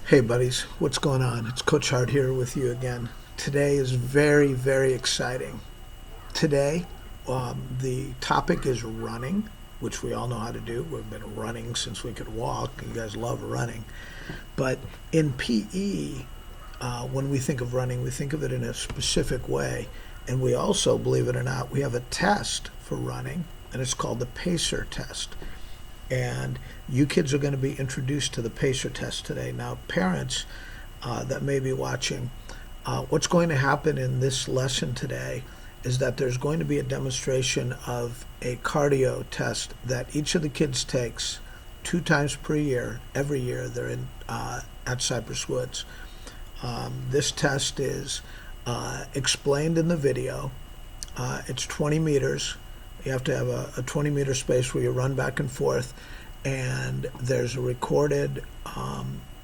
Hey buddies, what's going on? It's Coach Hart here with you again. Today is very, very exciting. Today, the topic is running, which we all know how to do. We've been running since we could walk. You guys love running. But in PE, when we think of running, we think of it in a specific way. And we also, believe it or not, we have a test for running, and it's called the PACER test. And you kids are going to be introduced to the PACER test today. Now, parents that may be watching, what's going to happen in this lesson today is that there's going to be a demonstration of a cardio test that each of the kids takes 2 times per year. Every year they're in at Cypress Woods. This test is explained in the video. It's 20 meters. You have to have a 20-meter space where you run back and forth, and there's a recorded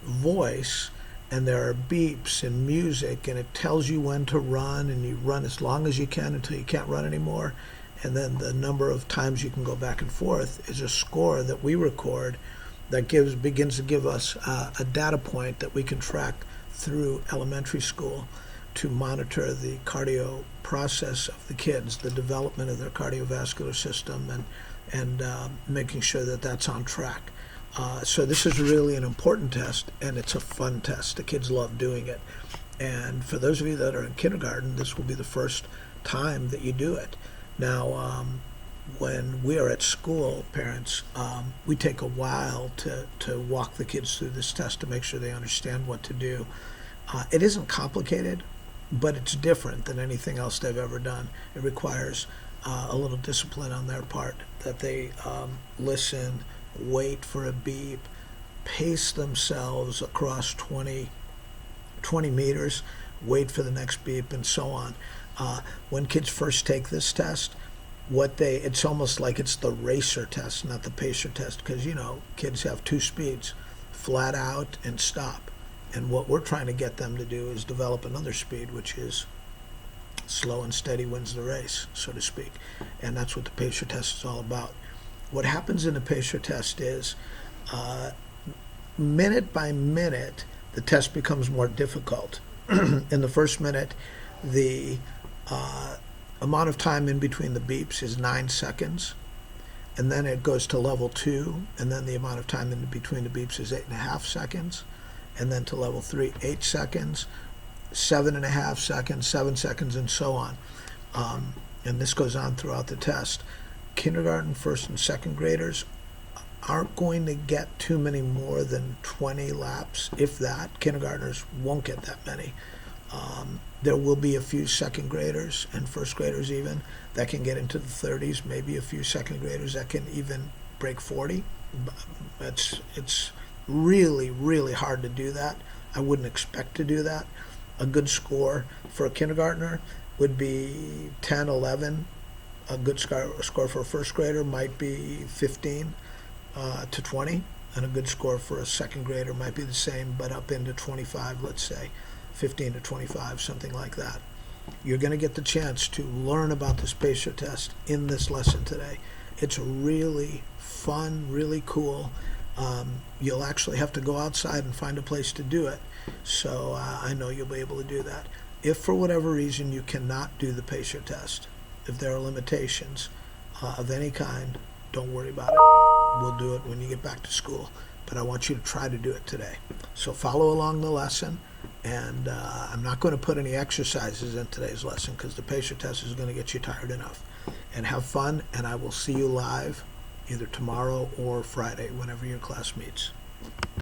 voice, and there are beeps and music, and it tells you when to run, and you run as long as you can until you can't run anymore. And then the number of times you can go back and forth is a score that we record that begins to give us a data point that we can track through elementary school to monitor the cardio process of the kids, the development of their cardiovascular system, and making sure that that's on track. So this is really an important test, and it's a fun test. The kids love doing it. And for those of you that are in kindergarten, this will be the first time that you do it. Now, when we are at school, parents, we take a while to walk the kids through this test to make sure they understand what to do. It isn't complicated, but it's different than anything else they've ever done. It requires a little discipline on their part, that they listen, wait for a beep, pace themselves across 20 meters, wait for the next beep, and so on. When kids first take this test, it's almost like it's the racer test, not the pacer test, because kids have 2 speeds, flat out and stop. And what we're trying to get them to do is develop another speed, which is slow and steady wins the race, so to speak. And that's what the PACER test is all about. What happens in the PACER test is, minute by minute, the test becomes more difficult. In the first minute, the amount of time in between the beeps is 9 seconds. And then it goes to level 2, and then the amount of time in between the beeps is 8.5 seconds. And then to level 3, 8 seconds, 7.5 seconds, 7 seconds, and so on. And this goes on throughout the test. Kindergarten, first and second graders aren't going to get too many more than 20 laps, if that. Kindergartners won't get that many. There will be a few second graders and first graders even that can get into the 30s, maybe a few second graders that can even break 40. It's really, really hard to do that. I wouldn't expect to do that. A good score for a kindergartner would be 10, 11. A good score for a first grader might be 15 to 20. And a good score for a second grader might be the same, but up into 25, let's say. 15 to 25, something like that. You're going to get the chance to learn about this PACER test in this lesson today. It's really fun, really cool. You'll actually have to go outside and find a place to do it. So I know you'll be able to do that. If for whatever reason you cannot do the PACER test, if there are limitations of any kind, don't worry about it. We'll do it when you get back to school. But I want you to try to do it today. So follow along the lesson. And I'm not going to put any exercises in today's lesson because the PACER test is going to get you tired enough. And have fun, and I will see you live either tomorrow or Friday, whenever your class meets.